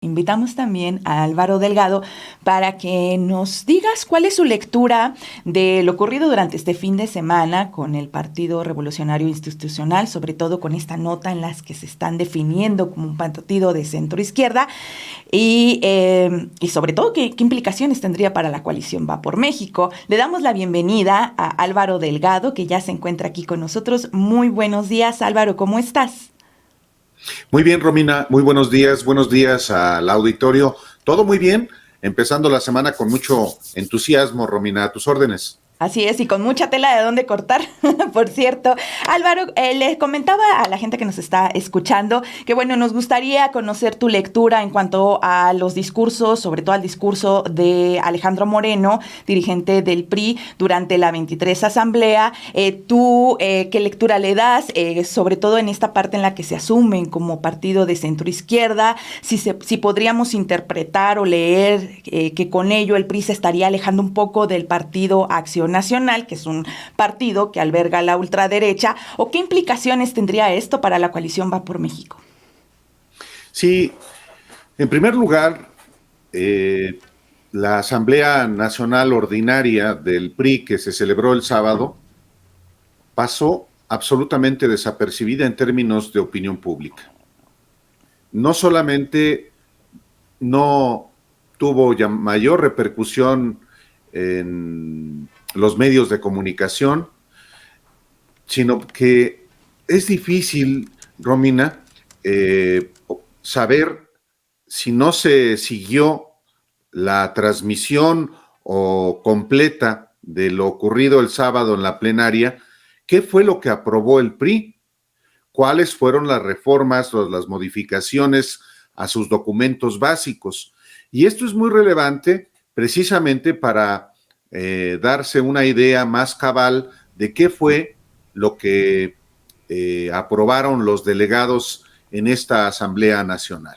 Invitamos también a Álvaro Delgado para que nos digas cuál es su lectura de lo ocurrido durante este fin de semana con el Partido Revolucionario Institucional, sobre todo con esta nota en las que se están definiendo como un partido de centro izquierda y sobre todo qué implicaciones tendría para la coalición Va por México. Le damos la bienvenida a Álvaro Delgado, que ya se encuentra aquí con nosotros. Muy buenos días, Álvaro, ¿cómo estás? Muy bien, Romina, muy buenos días al auditorio. Todo muy bien, empezando la semana con mucho entusiasmo, Romina, a tus órdenes. Así es, y con mucha tela de dónde cortar, por cierto. Álvaro, les comentaba a la gente que nos está escuchando que, bueno, nos gustaría conocer tu lectura en cuanto a los discursos, sobre todo al discurso de Alejandro Moreno, dirigente del PRI, durante la 23 Asamblea. ¿Qué lectura le das, sobre todo en esta parte en la que se asumen como partido de centroizquierda? Si podríamos interpretar o leer que con ello el PRI se estaría alejando un poco del Partido Acción Nacional, que es un partido que alberga la ultraderecha, o qué implicaciones tendría esto para la coalición Va por México. Sí, en primer lugar, la Asamblea Nacional Ordinaria del PRI que se celebró el sábado pasó absolutamente desapercibida en términos de opinión pública. No solamente no tuvo ya mayor repercusión en los medios de comunicación, sino que es difícil, Romina, saber si no se siguió la transmisión o completa de lo ocurrido el sábado en la plenaria, qué fue lo que aprobó el PRI, cuáles fueron las reformas o las modificaciones a sus documentos básicos. Y esto es muy relevante precisamente para darse una idea más cabal de qué fue lo que aprobaron los delegados en esta Asamblea Nacional.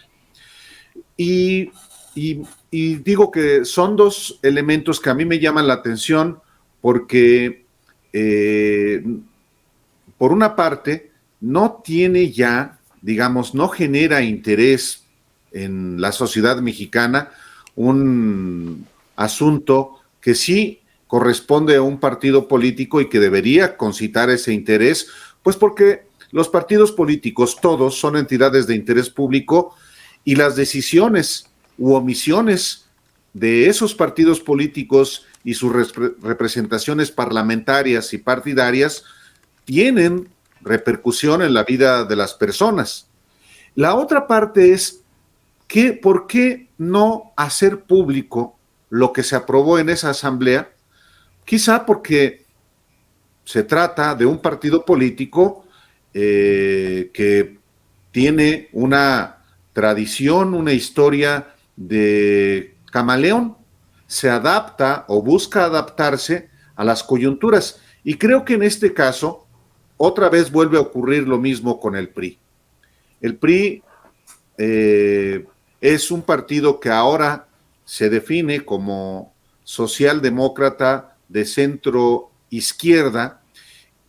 Y, y digo que son dos elementos que a mí me llaman la atención porque, por una parte, no tiene ya, digamos, no genera interés en la sociedad mexicana un asunto que sí corresponde a un partido político y que debería concitar ese interés, pues porque los partidos políticos todos son entidades de interés público y las decisiones u omisiones de esos partidos políticos y sus representaciones parlamentarias y partidarias tienen repercusión en la vida de las personas. La otra parte es ¿por qué no hacer público lo que se aprobó en esa asamblea? Quizá porque se trata de un partido político que tiene una tradición, una historia de camaleón, se adapta o busca adaptarse a las coyunturas. Y creo que en este caso, otra vez vuelve a ocurrir lo mismo con el PRI. El PRI es un partido que ahora se define como socialdemócrata de centro izquierda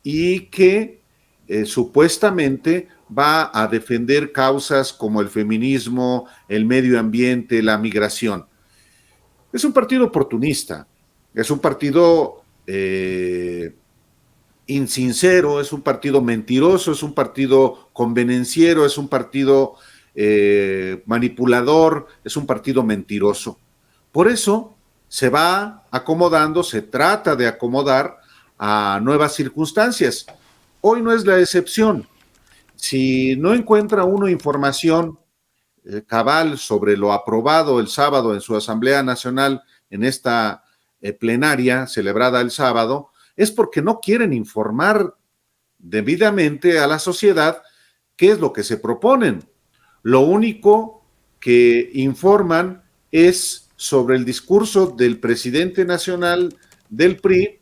y que supuestamente va a defender causas como el feminismo, el medio ambiente, la migración. Es un partido oportunista, es un partido insincero, es un partido mentiroso, es un partido convenenciero, es un partido manipulador, es un partido mentiroso. Por eso se va acomodando, se trata de acomodar a nuevas circunstancias. Hoy no es la excepción. Si no encuentra uno información cabal sobre lo aprobado el sábado en su Asamblea Nacional en esta plenaria celebrada el sábado, es porque no quieren informar debidamente a la sociedad qué es lo que se proponen. Lo único que informan es sobre el discurso del presidente nacional del PRI,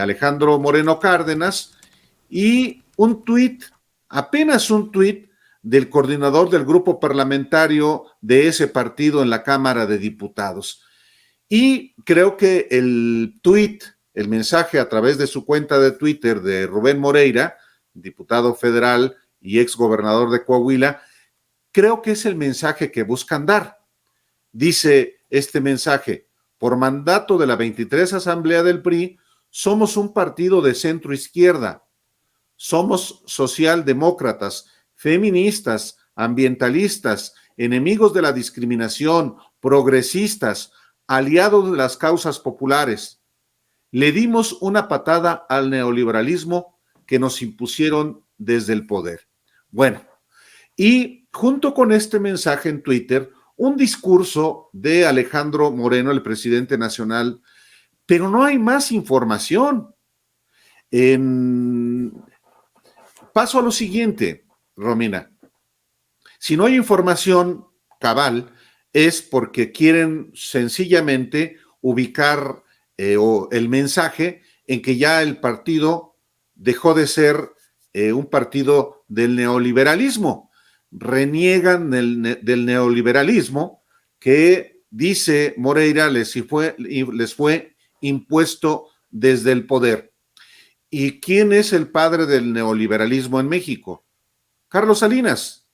Alejandro Moreno Cárdenas, y un tuit, apenas un tuit, del coordinador del grupo parlamentario de ese partido en la Cámara de Diputados. Y creo que el tuit, el mensaje a través de su cuenta de Twitter de Rubén Moreira, diputado federal y exgobernador de Coahuila, creo que es el mensaje que buscan dar. Dice este mensaje: por mandato de la 23 Asamblea del PRI, somos un partido de centro izquierda, somos socialdemócratas, feministas, ambientalistas, enemigos de la discriminación, progresistas, aliados de las causas populares. Le dimos una patada al neoliberalismo que nos impusieron desde el poder. Bueno, y junto con este mensaje en Twitter, un discurso de Alejandro Moreno, el presidente nacional, pero no hay más información. Paso a lo siguiente, Romina. Si no hay información cabal, es porque quieren sencillamente ubicar el mensaje en que ya el partido dejó de ser un partido del neoliberalismo. Reniegan del neoliberalismo que, dice Moreira, les fue impuesto desde el poder. ¿Y quién es el padre del neoliberalismo en México? Carlos Salinas.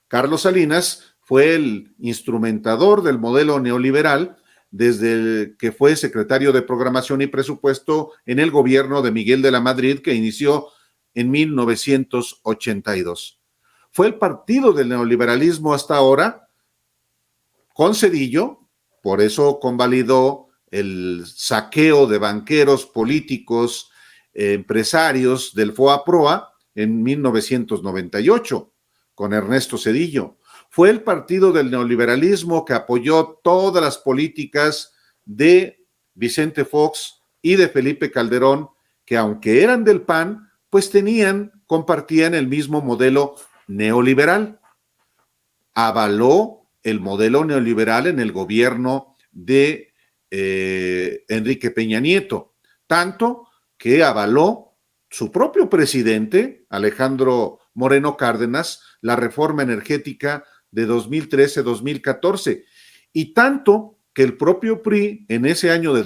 Carlos Salinas fue el instrumentador del modelo neoliberal desde que fue secretario de Programación y Presupuesto en el gobierno de Miguel de la Madrid, que inició en 1982. Fue el partido del neoliberalismo hasta ahora, con Zedillo, por eso convalidó el saqueo de banqueros, políticos, empresarios del FOA-PROA en 1998, con Ernesto Zedillo. Fue el partido del neoliberalismo que apoyó todas las políticas de Vicente Fox y de Felipe Calderón, que aunque eran del PAN, pues compartían el mismo modelo neoliberal. Avaló el modelo neoliberal en el gobierno de Enrique Peña Nieto, tanto que avaló su propio presidente, Alejandro Moreno Cárdenas, la reforma energética de 2013-2014, y tanto que el propio PRI en el año de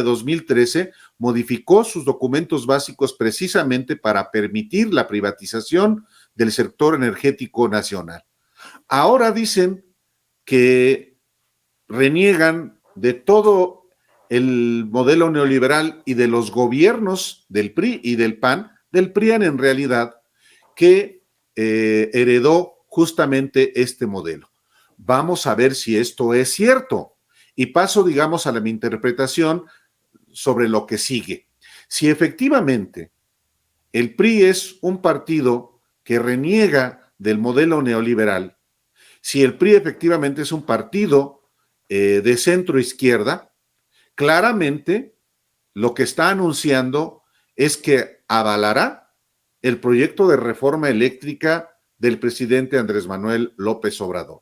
2013 modificó sus documentos básicos precisamente para permitir la privatización del sector energético nacional. Ahora dicen que reniegan de todo el modelo neoliberal y de los gobiernos del PRI y del PAN, del PRIAN en realidad, que heredó justamente este modelo. Vamos a ver si esto es cierto. Y paso, digamos, a mi interpretación sobre lo que sigue. Si efectivamente el PRI es un partido que reniega del modelo neoliberal, si el PRI efectivamente es un partido de centro izquierda, claramente lo que está anunciando es que avalará el proyecto de reforma eléctrica del presidente Andrés Manuel López Obrador.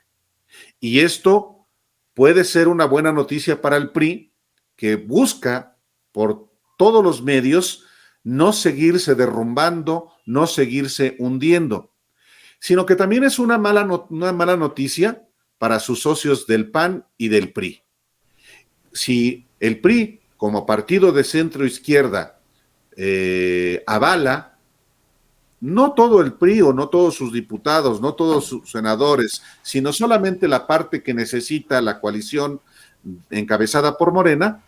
Y esto puede ser una buena noticia para el PRI, que busca por todos los medios no seguirse derrumbando, no seguirse hundiendo, sino que también es una mala noticia para sus socios del PAN y del PRI. Si el PRI, como partido de centro izquierda, avala, no todo el PRI o no todos sus diputados, no todos sus senadores, sino solamente la parte que necesita la coalición encabezada por Morena,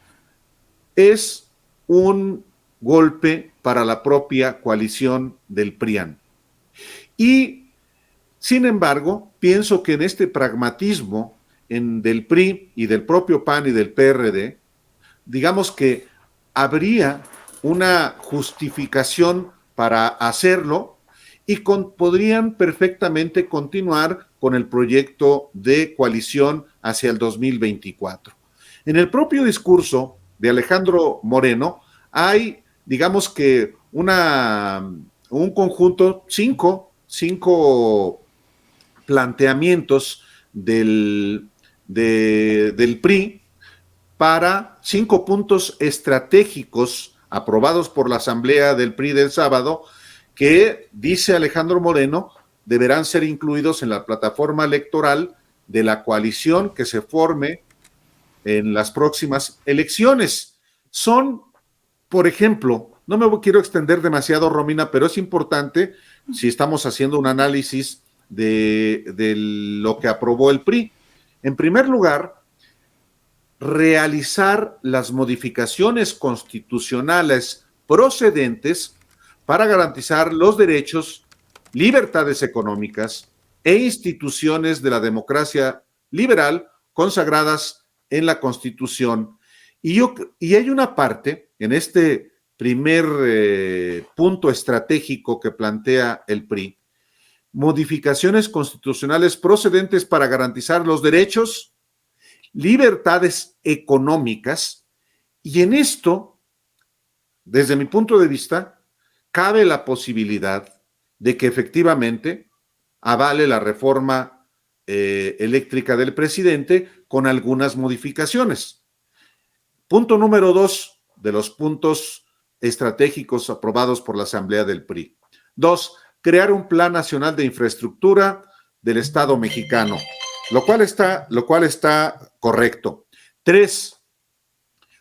es un golpe para la propia coalición del PRIAN. Y, sin embargo, pienso que en este pragmatismo del PRI y del propio PAN y del PRD, digamos que habría una justificación para hacerlo y podrían perfectamente continuar con el proyecto de coalición hacia el 2024. En el propio discurso de Alejandro Moreno hay, digamos que un conjunto, cinco planteamientos del PRI para 5 puntos estratégicos aprobados por la Asamblea del PRI del sábado, que, dice Alejandro Moreno, deberán ser incluidos en la plataforma electoral de la coalición que se forme en las próximas elecciones. Son, por ejemplo, no me quiero extender demasiado, Romina, pero es importante, si estamos haciendo un análisis de lo que aprobó el PRI. En primer lugar, realizar las modificaciones constitucionales procedentes para garantizar los derechos, libertades económicas e instituciones de la democracia liberal consagradas en la Constitución. Y hay una parte en este primer punto estratégico que plantea el PRI, modificaciones constitucionales procedentes para garantizar los derechos, libertades económicas, y en esto, desde mi punto de vista, cabe la posibilidad de que efectivamente avale la reforma eléctrica del presidente con algunas modificaciones. Punto número 2 de los puntos estratégicos aprobados por la Asamblea del PRI. 2, crear un Plan Nacional de Infraestructura del Estado mexicano, lo cual está correcto. 3,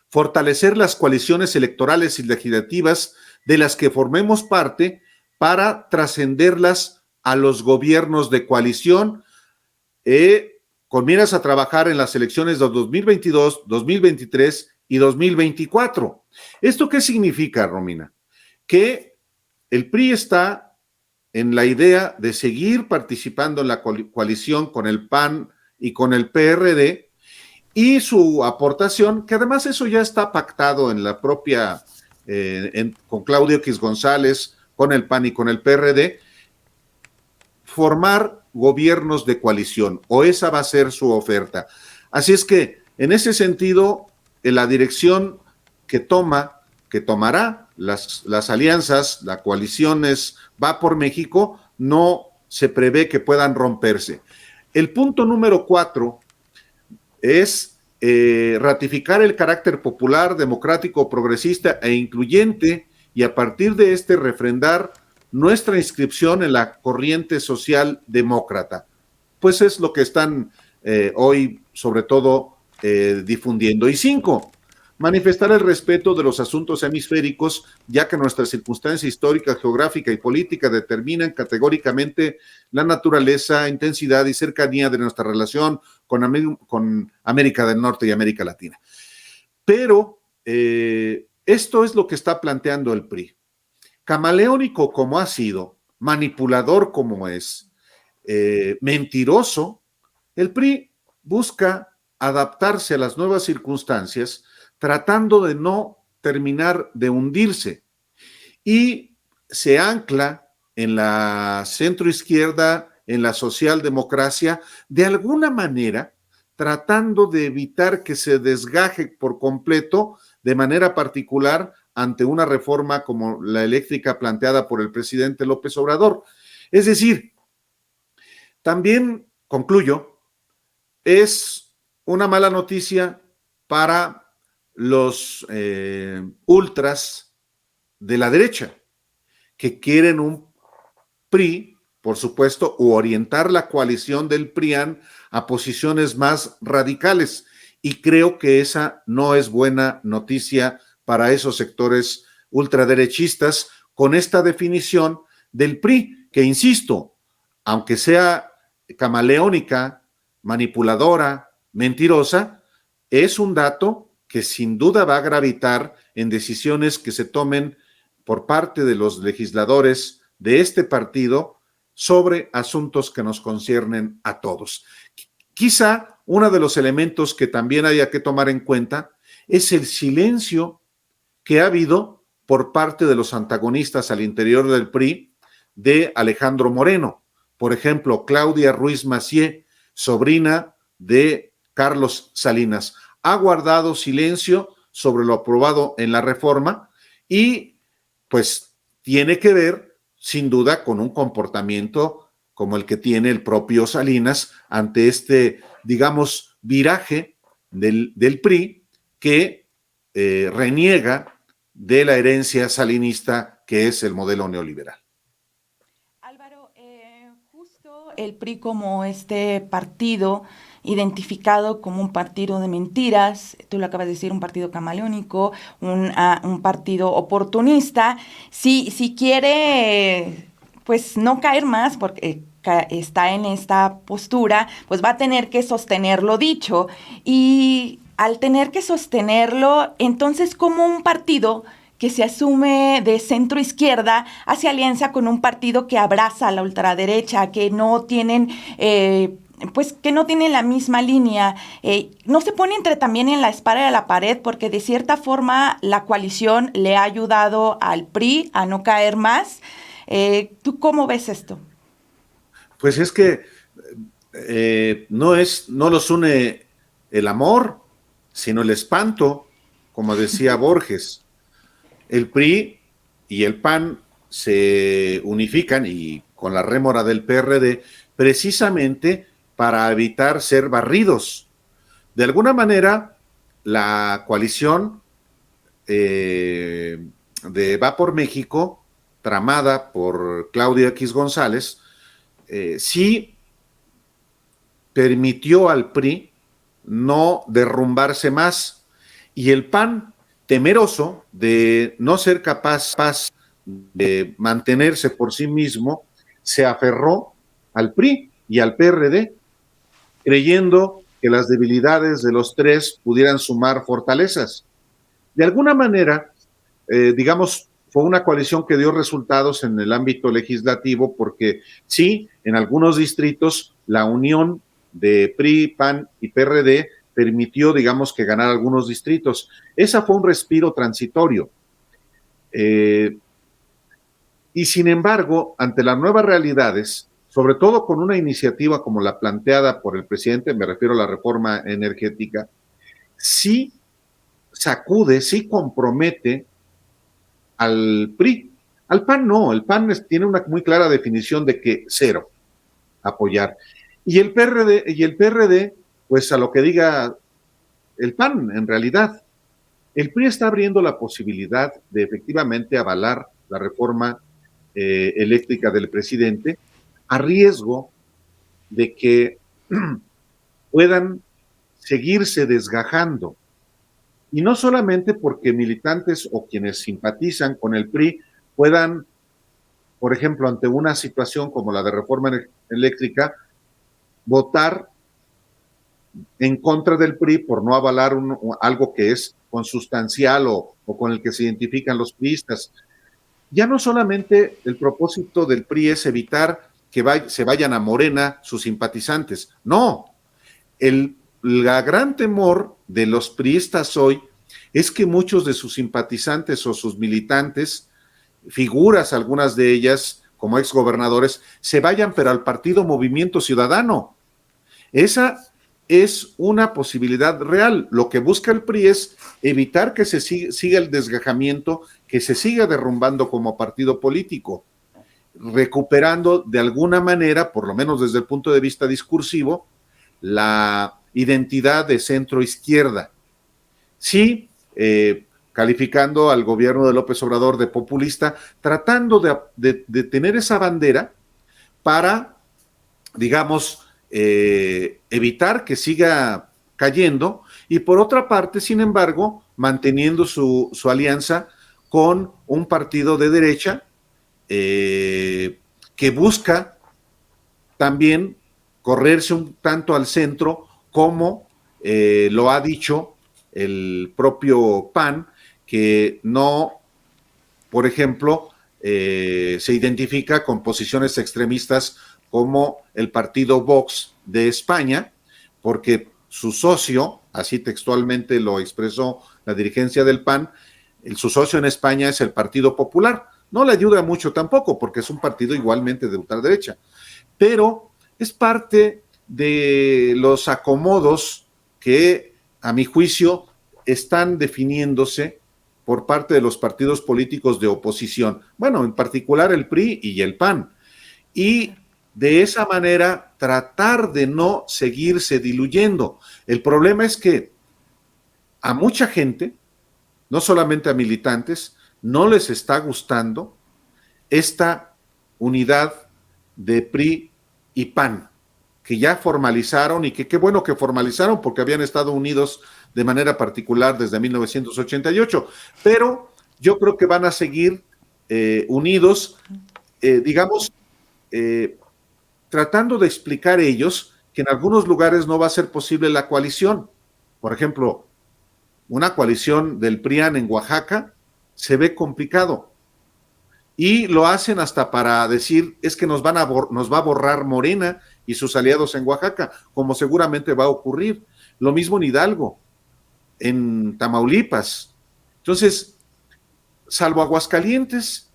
fortalecer las coaliciones electorales y legislativas de las que formemos parte para trascenderlas a los gobiernos de coalición, con miras a trabajar en las elecciones de 2022, 2023 y 2024. ¿Esto qué significa, Romina? Que el PRI está en la idea de seguir participando en la coalición con el PAN y con el PRD, y su aportación, que además eso ya está pactado en la propia, con Claudio X González, con el PAN y con el PRD, formar gobiernos de coalición, o esa va a ser su oferta. Así es que, en ese sentido, en la dirección que tomará las alianzas, las coaliciones, va por México, no se prevé que puedan romperse. El punto número 4 es ratificar el carácter popular, democrático, progresista e incluyente, y a partir de refrendar nuestra inscripción en la corriente social demócrata. Pues es lo que están hoy, sobre todo, difundiendo. Y 5, manifestar el respeto de los asuntos hemisféricos, ya que nuestra circunstancia histórica, geográfica y política determinan categóricamente la naturaleza, intensidad y cercanía de nuestra relación con América del Norte y América Latina. Pero esto es lo que está planteando el PRI. Camaleónico como ha sido, manipulador como es, mentiroso, el PRI busca adaptarse a las nuevas circunstancias, tratando de no terminar de hundirse, y se ancla en la centroizquierda, en la socialdemocracia, de alguna manera tratando de evitar que se desgaje por completo, de manera particular ante una reforma como la eléctrica planteada por el presidente López Obrador. Es decir, también concluyo, es una mala noticia para los ultras de la derecha, que quieren un PRI, por supuesto, u orientar la coalición del PRIAN a posiciones más radicales, y creo que esa no es buena noticia para esos sectores ultraderechistas, con esta definición del PRI, que insisto, aunque sea camaleónica, manipuladora, mentirosa, es un dato que sin duda va a gravitar en decisiones que se tomen por parte de los legisladores de este partido sobre asuntos que nos conciernen a todos. Quizá uno de los elementos que también haya que tomar en cuenta es el silencio que ha habido por parte de los antagonistas al interior del PRI de Alejandro Moreno. Por ejemplo, Claudia Ruiz Massieu, sobrina de Carlos Salinas, ha guardado silencio sobre lo aprobado en la reforma, y pues tiene que ver sin duda con un comportamiento como el que tiene el propio Salinas ante digamos, viraje del PRI, que reniega de la herencia salinista que es el modelo neoliberal. Álvaro, justo el PRI como partido identificado como un partido de mentiras, tú lo acabas de decir, un partido camaleónico, un partido oportunista, si quiere pues no caer más, porque está en esta postura, pues va a tener que sostener lo dicho. Y al tener que sostenerlo, entonces, ¿cómo un partido que se asume de centro izquierda hace alianza con un partido que abraza a la ultraderecha, que no tienen... pues que no tienen la misma línea, no se pone entre también en la espada de la pared, porque de cierta forma la coalición le ha ayudado al PRI a no caer más? ¿Tú cómo ves esto? Pues es que no los une el amor, sino el espanto, como decía Borges. El PRI y el PAN se unifican y con la rémora del PRD precisamente para evitar ser barridos. De alguna manera, la coalición de Va por México, tramada por Claudia X González, sí permitió al PRI no derrumbarse más. Y el PAN, temeroso de no ser capaz de mantenerse por sí mismo, se aferró al PRI y al PRD, creyendo que las debilidades de los tres pudieran sumar fortalezas. De alguna manera, digamos, fue una coalición que dio resultados en el ámbito legislativo porque sí, en algunos distritos la unión de PRI, PAN y PRD permitió, digamos, que ganar algunos distritos. Esa fue un respiro transitorio. Y sin embargo, ante las nuevas realidades, sobre todo con una iniciativa como la planteada por el presidente, me refiero a la reforma energética, sí sacude, sí compromete al PRI. Al PAN no, el PAN tiene una muy clara definición de que cero apoyar. Y el PRD, pues a lo que diga el PAN, en realidad. El PRI está abriendo la posibilidad de efectivamente avalar la reforma eléctrica del presidente a riesgo de que puedan seguirse desgajando. Y no solamente porque militantes o quienes simpatizan con el PRI puedan, por ejemplo, ante una situación como la de reforma eléctrica, votar en contra del PRI por no avalar algo que es consustancial o con el que se identifican los priistas. Ya no solamente el propósito del PRI es evitar que se vayan a Morena sus simpatizantes, no, la gran temor de los priistas hoy es que muchos de sus simpatizantes o sus militantes, figuras, algunas de ellas como exgobernadores, se vayan pero al partido Movimiento Ciudadano. Esa es una posibilidad real. Lo que busca el PRI es evitar que se siga el desgajamiento, que se siga derrumbando como partido político, recuperando de alguna manera, por lo menos desde el punto de vista discursivo, la identidad de centro izquierda. Sí, calificando al gobierno de López Obrador de populista, tratando de tener esa bandera para, digamos, evitar que siga cayendo y por otra parte, sin embargo, manteniendo su alianza con un partido de derecha que busca también correrse un tanto al centro como lo ha dicho el propio PAN, que no, por ejemplo, se identifica con posiciones extremistas como el partido Vox de España, porque su socio, así textualmente lo expresó la dirigencia del PAN, su socio en España es el Partido Popular. No le ayuda mucho tampoco, porque es un partido igualmente de ultraderecha, pero es parte de los acomodos que, a mi juicio, están definiéndose por parte de los partidos políticos de oposición. Bueno, en particular el PRI y el PAN. Y de esa manera tratar de no seguirse diluyendo. El problema es que a mucha gente, no solamente a militantes, no les está gustando esta unidad de PRI y PAN, que ya formalizaron y que qué bueno que formalizaron porque habían estado unidos de manera particular desde 1988, pero yo creo que van a seguir unidos, digamos, tratando de explicar ellos que en algunos lugares no va a ser posible la coalición. Por ejemplo, una coalición del PRIAN en Oaxaca se ve complicado. Y lo hacen hasta para decir, es que nos va a borrar Morena y sus aliados en Oaxaca, como seguramente va a ocurrir. Lo mismo en Hidalgo, en Tamaulipas. Entonces, salvo Aguascalientes,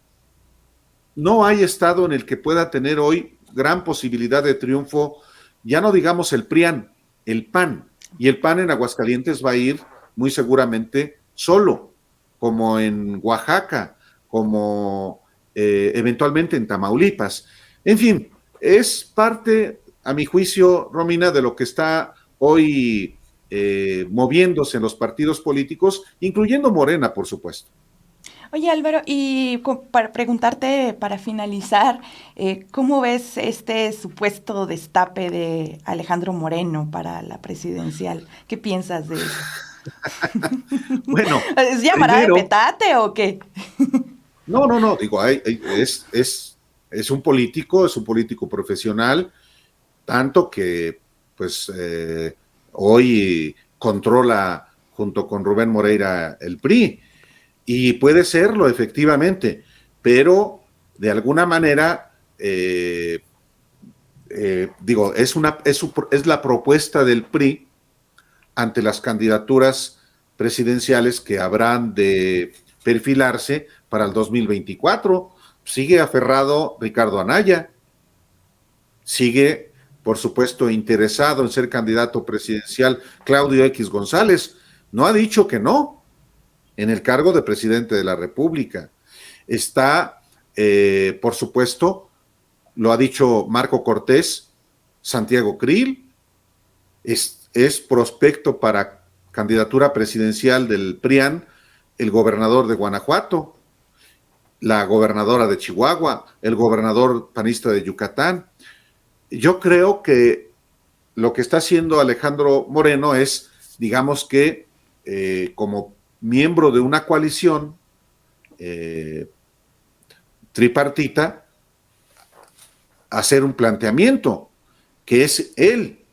no hay estado en el que pueda tener hoy gran posibilidad de triunfo, ya no digamos el PRIAN, el PAN. Y el PAN en Aguascalientes va a ir muy seguramente solo, como en Oaxaca, como eventualmente en Tamaulipas. En fin, es parte, a mi juicio, Romina, de lo que está hoy moviéndose en los partidos políticos, incluyendo Morena, por supuesto. Oye, Álvaro, y para preguntarte, para finalizar, ¿cómo ves este supuesto destape de Alejandro Moreno para la presidencial? ¿Qué piensas de eso? Bueno, ¿Es llamará de petate o qué? No, digo, es un político profesional, tanto que pues hoy controla junto con Rubén Moreira el PRI, y puede serlo efectivamente, pero de alguna manera, digo, es la propuesta del PRI ante las candidaturas presidenciales que habrán de perfilarse para el 2024. Sigue aferrado Ricardo Anaya, sigue, por supuesto, interesado en ser candidato presidencial Claudio X González. No ha dicho que no en el cargo de presidente de la República. Está, por supuesto, lo ha dicho Marco Cortés, Santiago Krill, es prospecto para candidatura presidencial del PRIAN, el gobernador de Guanajuato, la gobernadora de Chihuahua, el gobernador panista de Yucatán. Yo creo que lo que está haciendo Alejandro Moreno es, digamos que, como miembro de una coalición tripartita, hacer un planteamiento, que es él.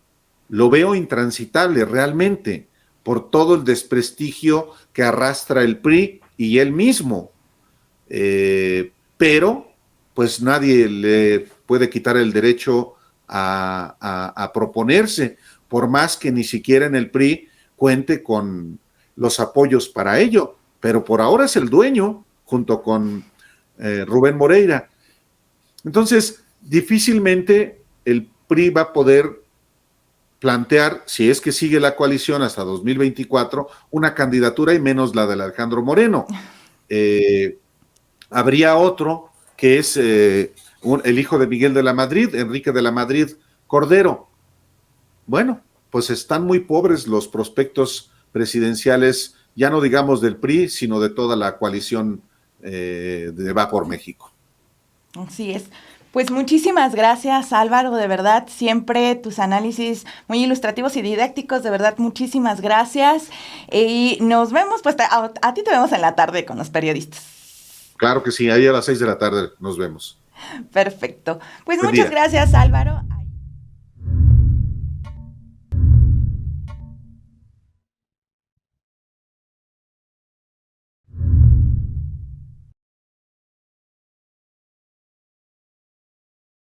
Lo veo intransitable realmente por todo el desprestigio que arrastra el PRI y él mismo. Pero pues nadie le puede quitar el derecho a proponerse, por más que ni siquiera en el PRI cuente con los apoyos para ello, pero por ahora es el dueño junto con Rubén Moreira. Entonces, difícilmente el PRI va a poder plantear, si es que sigue la coalición hasta 2024, una candidatura y menos la de Alejandro Moreno. Habría otro que es el hijo de Miguel de la Madrid, Enrique de la Madrid Cordero. Bueno, pues están muy pobres los prospectos presidenciales, ya no digamos del PRI, sino de toda la coalición de Va por México. Así es. Pues muchísimas gracias, Álvaro, de verdad, siempre tus análisis muy ilustrativos y didácticos, de verdad, muchísimas gracias. Y nos vemos, pues a ti te vemos en la tarde con los periodistas. Claro que sí, ahí a las 6 de la tarde nos vemos. Perfecto. Pues Buen muchas día. gracias, Álvaro.